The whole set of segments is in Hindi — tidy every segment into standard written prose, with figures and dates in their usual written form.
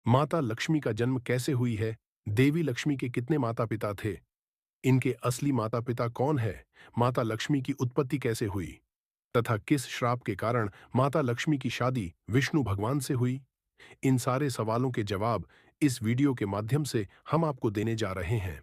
माता लक्ष्मी का जन्म कैसे हुई है? देवी लक्ष्मी के कितने माता पिता थे? इनके असली माता पिता कौन है? माता लक्ष्मी की उत्पत्ति कैसे हुई? तथा किस श्राप के कारण माता लक्ष्मी की शादी विष्णु भगवान से हुई? इन सारे सवालों के जवाब इस वीडियो के माध्यम से हम आपको देने जा रहे हैं।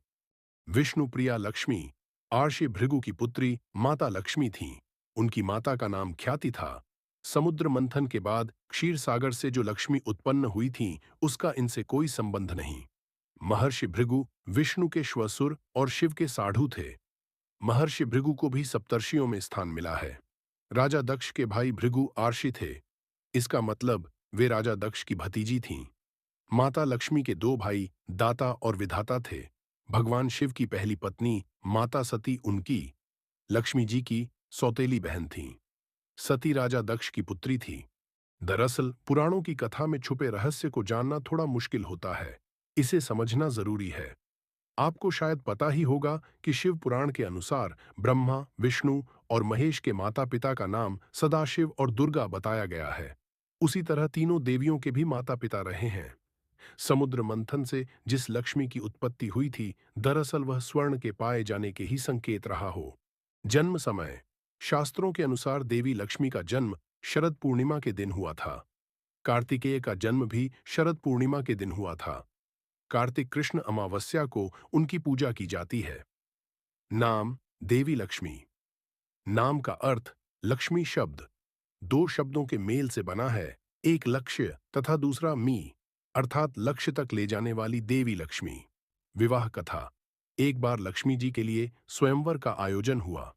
विष्णु प्रिया लक्ष्मी आर्षि भृगु की पुत्री माता लक्ष्मी थीं। उनकी माता का नाम ख्याति था। समुद्र मंथन के बाद क्षीर सागर से जो लक्ष्मी उत्पन्न हुई थीं, उसका इनसे कोई संबंध नहीं। महर्षि भृगु विष्णु के श्वसुर और शिव के साढ़ू थे। महर्षि भृगु को भी सप्तर्षियों में स्थान मिला है। राजा दक्ष के भाई भृगु आर्षि थे। इसका मतलब वे राजा दक्ष की भतीजी थीं। माता लक्ष्मी के दो भाई दाता और विधाता थे। भगवान शिव की पहली पत्नी माता सती उनकी लक्ष्मी जी की सौतेली बहन थीं। सती राजा दक्ष की पुत्री थी। दरअसल पुराणों की कथा में छुपे रहस्य को जानना थोड़ा मुश्किल होता है। इसे समझना जरूरी है। आपको शायद पता ही होगा कि शिव पुराण के अनुसार ब्रह्मा, विष्णु और महेश के माता पिता का नाम सदाशिव और दुर्गा बताया गया है। उसी तरह तीनों देवियों के भी माता पिता रहे हैं। समुद्र मंथन से जिस लक्ष्मी की उत्पत्ति हुई थी, दरअसल वह स्वर्ण के पाए जाने के ही संकेत रहा हो। जन्म समय शास्त्रों के अनुसार देवी लक्ष्मी का जन्म शरद पूर्णिमा के दिन हुआ था। कार्तिकेय का जन्म भी शरद पूर्णिमा के दिन हुआ था। कार्तिक कृष्ण अमावस्या को उनकी पूजा की जाती है। नाम देवी लक्ष्मी। नाम का अर्थ लक्ष्मी शब्द दो शब्दों के मेल से बना है, एक लक्ष्य तथा दूसरा मी अर्थात लक्ष्य तक ले जाने वाली देवी लक्ष्मी। विवाह कथा। एक बार लक्ष्मी जी के लिए स्वयंवर का आयोजन हुआ।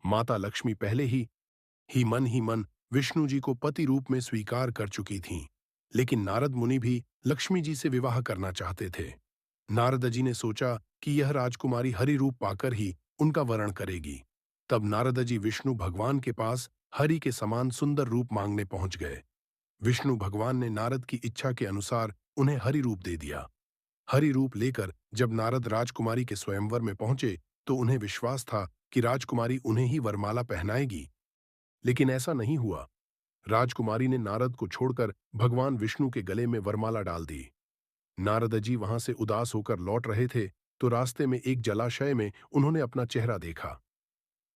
माता लक्ष्मी पहले ही मन विष्णु जी को पति रूप में स्वीकार कर चुकी थीं, लेकिन नारद मुनि भी लक्ष्मी जी से विवाह करना चाहते थे। नारद जी ने सोचा कि यह राजकुमारी हरि रूप पाकर ही उनका वरण करेगी। तब नारद जी विष्णु भगवान के पास हरि के समान सुंदर रूप मांगने पहुंच गए। विष्णु भगवान ने नारद की इच्छा के अनुसार उन्हें हरि रूप दे दिया। हरि रूप लेकर जब नारद राजकुमारी के स्वयंवर में पहुंचे तो उन्हें विश्वास था कि राजकुमारी उन्हें ही वरमाला पहनाएगी, लेकिन ऐसा नहीं हुआ। राजकुमारी ने नारद को छोड़कर भगवान विष्णु के गले में वरमाला डाल दी। नारद जी वहां से उदास होकर लौट रहे थे तो रास्ते में एक जलाशय में उन्होंने अपना चेहरा देखा।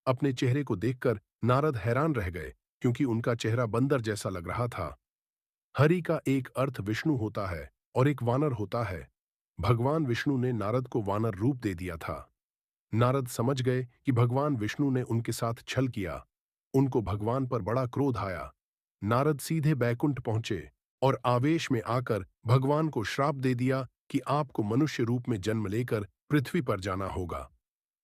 अपने चेहरे को देखकर नारद हैरान रह गए, क्योंकि उनका चेहरा बंदर जैसा लग रहा था। हरि का एक अर्थ विष्णु होता है और एक वानर होता है। भगवान विष्णु ने नारद को वानर रूप दे दिया था। नारद समझ गए कि भगवान विष्णु ने उनके साथ छल किया। उनको भगवान पर बड़ा क्रोध आया। नारद सीधे बैकुंठ पहुंचे और आवेश में आकर भगवान को श्राप दे दिया कि आपको मनुष्य रूप में जन्म लेकर पृथ्वी पर जाना होगा।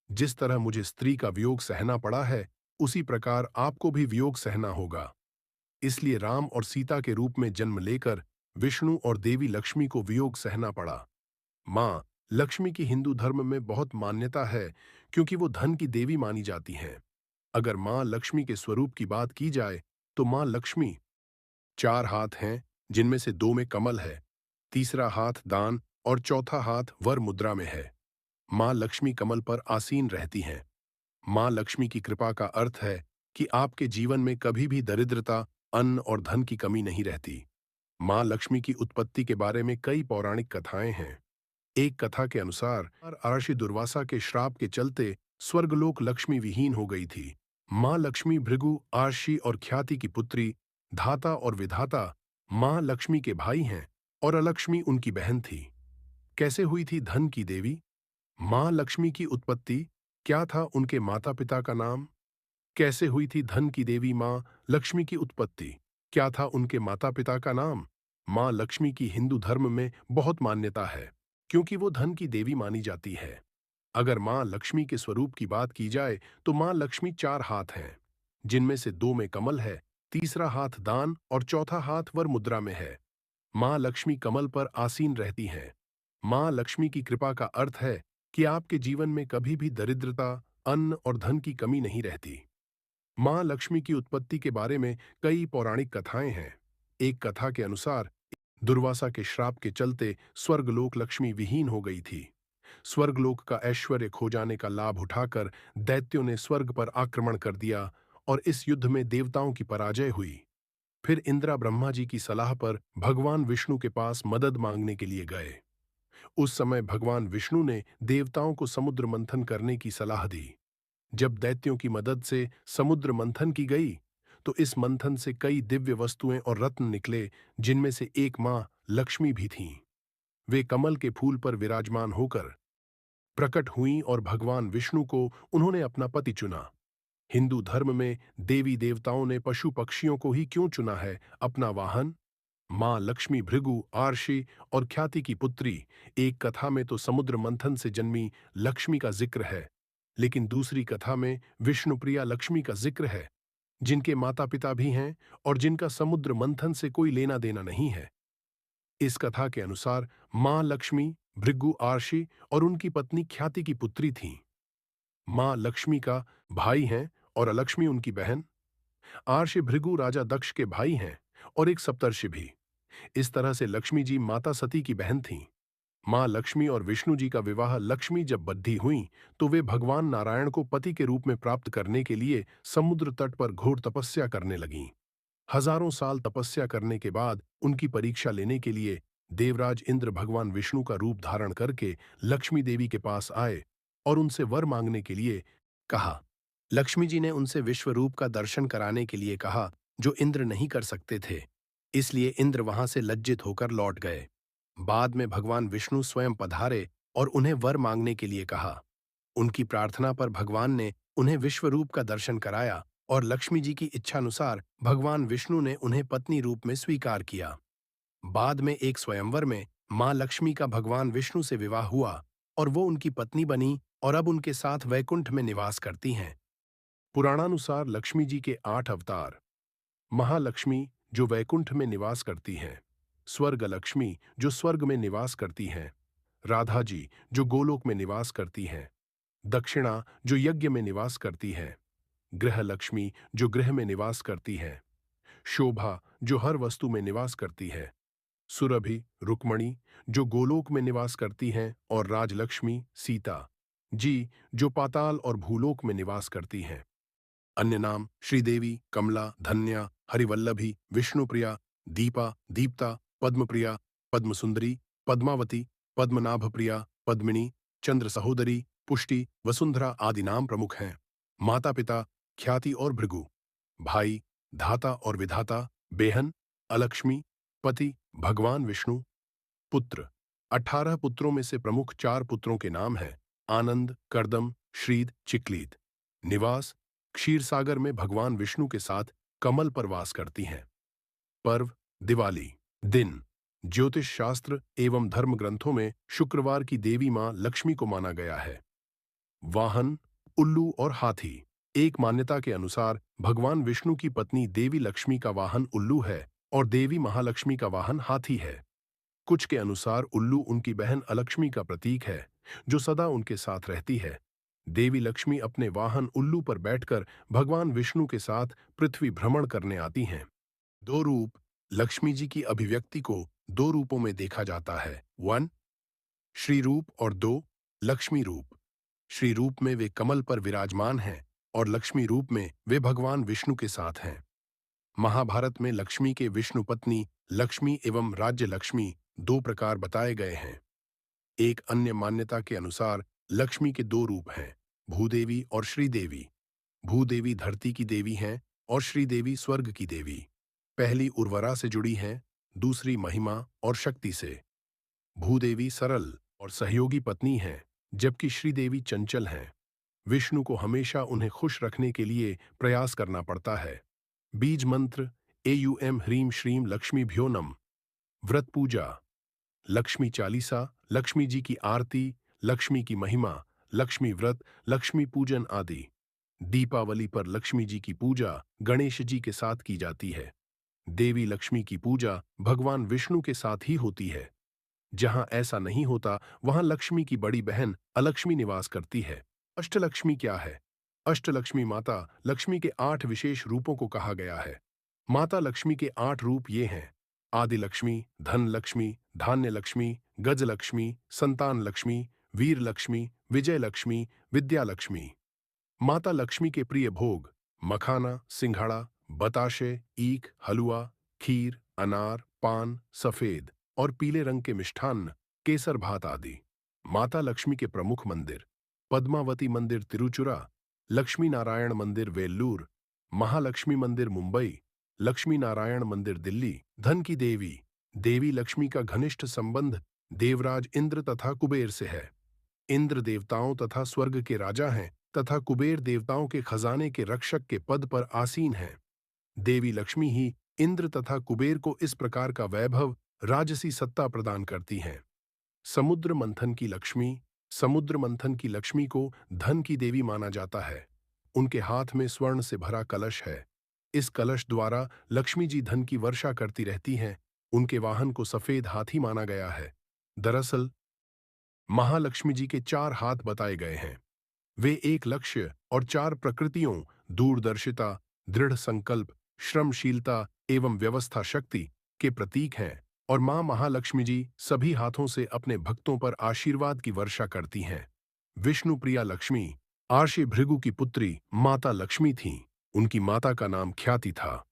जिस तरह मुझे स्त्री का वियोग सहना पड़ा है, उसी प्रकार आपको भी वियोग सहना होगा। इसलिए राम और सीता के रूप में जन्म लेकर विष्णु और देवी लक्ष्मी को वियोग सहना पड़ा। माँ लक्ष्मी की हिंदू धर्म में बहुत मान्यता है, क्योंकि वो धन की देवी मानी जाती हैं। अगर माँ लक्ष्मी के स्वरूप की बात की जाए तो माँ लक्ष्मी चार हाथ हैं, जिनमें से दो में कमल है, तीसरा हाथ दान और चौथा हाथ वर मुद्रा में है। माँ लक्ष्मी कमल पर आसीन रहती हैं। माँ लक्ष्मी की कृपा का अर्थ है कि आपके जीवन में कभी भी दरिद्रता, अन्न और धन की कमी नहीं रहती। माँ लक्ष्मी की उत्पत्ति के बारे में कई पौराणिक कथाएं हैं। एक कथा के अनुसार आर्षि दुर्वासा के श्राप के चलते स्वर्गलोक लक्ष्मी विहीन हो गई थी। माँ लक्ष्मी भृगु, आर्षि और ख्याति की पुत्री, धाता और विधाता माँ लक्ष्मी के भाई हैं और अलक्ष्मी उनकी बहन थी। कैसे हुई थी धन की देवी? माँ लक्ष्मी की उत्पत्ति, क्या था उनके माता पिता का नाम? कैसे हुई थी धन की देवी माँ लक्ष्मी की उत्पत्ति, क्या था उनके माता पिता का नाम? माँ लक्ष्मी की हिंदू धर्म में बहुत मान्यता है, क्योंकि वो धन की देवी मानी जाती है। अगर माँ लक्ष्मी के स्वरूप की बात की जाए तो माँ लक्ष्मी चार हाथ हैं, जिनमें से दो में कमल है, तीसरा हाथ दान और चौथा हाथ वर मुद्रा में है। माँ लक्ष्मी कमल पर आसीन रहती हैं। माँ लक्ष्मी की कृपा का अर्थ है कि आपके जीवन में कभी भी दरिद्रता, अन्न और धन की कमी नहीं रहती। माँ लक्ष्मी की उत्पत्ति के बारे में कई पौराणिक कथाएं हैं। एक कथा के अनुसार दुर्वासा के श्राप के चलते स्वर्गलोक लक्ष्मी विहीन हो गई थी। स्वर्गलोक का ऐश्वर्य खो जाने का लाभ उठाकर दैत्यों ने स्वर्ग पर आक्रमण कर दिया और इस युद्ध में देवताओं की पराजय हुई। फिर इंद्रा ब्रह्मा जी की सलाह पर भगवान विष्णु के पास मदद मांगने के लिए गए। उस समय भगवान विष्णु ने देवताओं को समुद्र मंथन करने की सलाह दी। जब दैत्यों की मदद से समुद्र मंथन की गई, तो इस मंथन से कई दिव्य वस्तुएं और रत्न निकले, जिनमें से एक मां लक्ष्मी भी थीं। वे कमल के फूल पर विराजमान होकर प्रकट हुईं और भगवान विष्णु को उन्होंने अपना पति चुना। हिंदू धर्म में देवी देवताओं ने पशु पक्षियों को ही क्यों चुना है अपना वाहन? मां लक्ष्मी भृगु, आर्षि और ख्याति की पुत्री। एक कथा में तो समुद्र मंथन से जन्मी लक्ष्मी का जिक्र है, लेकिन दूसरी कथा में विष्णुप्रिया लक्ष्मी का जिक्र है, जिनके माता पिता भी हैं और जिनका समुद्र मंथन से कोई लेना देना नहीं है। इस कथा के अनुसार मां लक्ष्मी भृगु, आर्षि और उनकी पत्नी ख्याति की पुत्री थीं। मां लक्ष्मी का भाई हैं और अलक्ष्मी उनकी बहन। आर्षि भृगु राजा दक्ष के भाई हैं और एक सप्तर्षि भी। इस तरह से लक्ष्मी जी माता सती की बहन थीं। मां लक्ष्मी और विष्णु जी का विवाह लक्ष्मी जब बद्धी हुईं, तो वे भगवान नारायण को पति के रूप में प्राप्त करने के लिए समुद्र तट पर घोर तपस्या करने लगीं। हजारों साल तपस्या करने के बाद उनकी परीक्षा लेने के लिए देवराज इंद्र भगवान विष्णु का रूप धारण करके लक्ष्मी देवी के पास आए और उनसे वर मांगने के लिए कहा। लक्ष्मी जी ने उनसे विश्वरूप का दर्शन कराने के लिए कहा, जो इंद्र नहीं कर सकते थे। इसलिए इंद्र वहां से लज्जित होकर लौट गए। बाद में भगवान विष्णु स्वयं पधारे और उन्हें वर मांगने के लिए कहा। उनकी प्रार्थना पर भगवान ने उन्हें विश्वरूप का दर्शन कराया और लक्ष्मी जी की इच्छानुसार भगवान विष्णु ने उन्हें पत्नी रूप में स्वीकार किया। बाद में एक स्वयंवर में मां लक्ष्मी का भगवान विष्णु से विवाह हुआ और वो उनकी पत्नी बनी और अब उनके साथ वैकुंठ में निवास करती हैं। पुराणानुसार लक्ष्मी जी के 8 अवतार। महालक्ष्मी जो वैकुंठ में निवास करती हैं, स्वर्ग लक्ष्मी जो स्वर्ग में निवास करती हैं, राधा जी जो गोलोक में निवास करती हैं, दक्षिणा जो यज्ञ में निवास करती है, गृह लक्ष्मी जो गृह में निवास करती है, शोभा जो हर वस्तु में निवास करती है, सुरभि रुक्मणी जो गोलोक में निवास करती हैं और राजलक्ष्मी सीता जी जो पाताल और भूलोक में निवास करती हैं। अन्य नाम श्रीदेवी, कमला, धन्या, हरिवल्लभी, विष्णुप्रिया, दीपा, दीप्ता, पद्मप्रिया, पद्मसुंदरी, पद्मावती, पद्मनाभप्रिया, पद्मिनी, चंद्र सहोदरी, पुष्टि, वसुंधरा आदि नाम प्रमुख हैं। माता पिता ख्याति और भृगु, भाई धाता और विधाता, बेहन अलक्ष्मी, पति भगवान विष्णु, पुत्र 18 पुत्रों में से प्रमुख 4 पुत्रों के नाम हैं आनंद, कर्दम, श्रीद, चिक्लीद। निवास क्षीर सागर में भगवान विष्णु के साथ कमल पर वास करती हैं। पर्व दिवाली। दिन ज्योतिष शास्त्र एवं धर्म ग्रंथों में शुक्रवार की देवी मां लक्ष्मी को माना गया है। वाहन उल्लू और हाथी। एक मान्यता के अनुसार भगवान विष्णु की पत्नी देवी लक्ष्मी का वाहन उल्लू है और देवी महालक्ष्मी का वाहन हाथी है। कुछ के अनुसार उल्लू उनकी बहन अलक्ष्मी का प्रतीक है, जो सदा उनके साथ रहती है। देवी लक्ष्मी अपने वाहन उल्लू पर बैठकर भगवान विष्णु के साथ पृथ्वी भ्रमण करने आती हैं। 2 रूप। लक्ष्मी जी की अभिव्यक्ति को 2 रूपों में देखा जाता है। 1 श्री रूप और 2 लक्ष्मी रूप। श्री रूप में वे कमल पर विराजमान हैं और लक्ष्मी रूप में वे भगवान विष्णु के साथ हैं। महाभारत में लक्ष्मी के विष्णु पत्नी लक्ष्मी एवं राज्य लक्ष्मी 2 प्रकार बताए गए हैं। एक अन्य मान्यता के अनुसार लक्ष्मी के 2 रूप हैं, भूदेवी और श्रीदेवी। भूदेवी धरती की देवी हैं और श्रीदेवी स्वर्ग की देवी। पहली उर्वरा से जुड़ी हैं, दूसरी महिमा और शक्ति से। भूदेवी सरल और सहयोगी पत्नी हैं, जबकि श्रीदेवी चंचल हैं। विष्णु को हमेशा उन्हें खुश रखने के लिए प्रयास करना पड़ता है। बीज मंत्र एयूएम ह्रीम श्रीम लक्ष्मीभ्यो नमः। व्रत पूजा लक्ष्मी चालीसा, लक्ष्मी जी की आरती, लक्ष्मी की महिमा, लक्ष्मी व्रत, लक्ष्मी पूजन आदि। दीपावली पर लक्ष्मी जी की पूजा गणेश जी के साथ की जाती है। देवी लक्ष्मी की पूजा भगवान विष्णु के साथ ही होती है। जहां ऐसा नहीं होता, वहां लक्ष्मी की बड़ी बहन अलक्ष्मी निवास करती है। अष्टलक्ष्मी क्या है? अष्टलक्ष्मी माता लक्ष्मी के 8 विशेष रूपों को कहा गया है। माता लक्ष्मी के 8 रूप ये हैं: आदि लक्ष्मी, धन लक्ष्मी, धान्य लक्ष्मी, गज लक्ष्मी, संतान लक्ष्मी, वीर लक्ष्मी, विजय लक्ष्मी, विद्या लक्ष्मी। माता लक्ष्मी के प्रिय भोग मखाना, सिंघाड़ा, बताशे, ईख, हलवा, खीर, अनार, पान, सफेद और पीले रंग के मिष्ठान्न, केसर भात आदि। माता लक्ष्मी के प्रमुख मंदिर: पद्मावती मंदिर तिरुचुरा, लक्ष्मी नारायण मंदिर वेल्लूर, महालक्ष्मी मंदिर मुंबई, लक्ष्मी नारायण मंदिर दिल्ली। धन की देवी: देवी लक्ष्मी का घनिष्ठ संबंध देवराज इंद्र तथा कुबेर से है। इंद्र देवताओं तथा स्वर्ग के राजा हैं तथा कुबेर देवताओं के खजाने के रक्षक के पद पर आसीन हैं। देवी लक्ष्मी ही इंद्र तथा कुबेर को इस प्रकार का वैभव, राजसी सत्ता प्रदान करती हैं। समुद्र मंथन की लक्ष्मी: समुद्र मंथन की लक्ष्मी को धन की देवी माना जाता है। उनके हाथ में स्वर्ण से भरा कलश है। इस कलश द्वारा लक्ष्मी जी धन की वर्षा करती रहती हैं। उनके वाहन को सफेद हाथी माना गया है। दरअसल महालक्ष्मी जी के 4 हाथ बताए गए हैं। वे एक लक्ष्य और 4 प्रकृतियों, दूरदर्शिता, दृढ़ संकल्प, श्रमशीलता एवं व्यवस्था शक्ति के प्रतीक हैं और मां महालक्ष्मी जी सभी हाथों से अपने भक्तों पर आशीर्वाद की वर्षा करती हैं। विष्णुप्रिया लक्ष्मी आर्षि भृगु की पुत्री माता लक्ष्मी थीं। उनकी माता का नाम ख्याति था।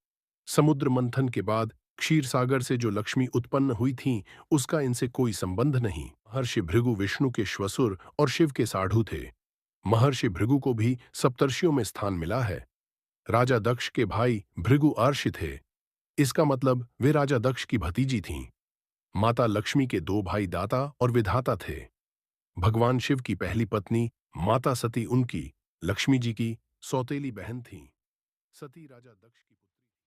समुद्र मंथन के बाद क्षीर सागर से जो लक्ष्मी उत्पन्न हुई थीं, उसका इनसे कोई संबंध नहीं। महर्षि भृगु विष्णु के श्वशुर और शिव के साढ़ू थे। महर्षि भृगु को भी सप्तर्षियों में स्थान मिला है। राजा दक्ष के भाई भृगु आर्षि थे। इसका मतलब वे राजा दक्ष की भतीजी थीं। माता लक्ष्मी के 2 भाई दाता और विधाता थे। भगवान शिव की पहली पत्नी माता सती उनकी, लक्ष्मी जी की, सौतेली बहन थीं। सती राजा दक्ष की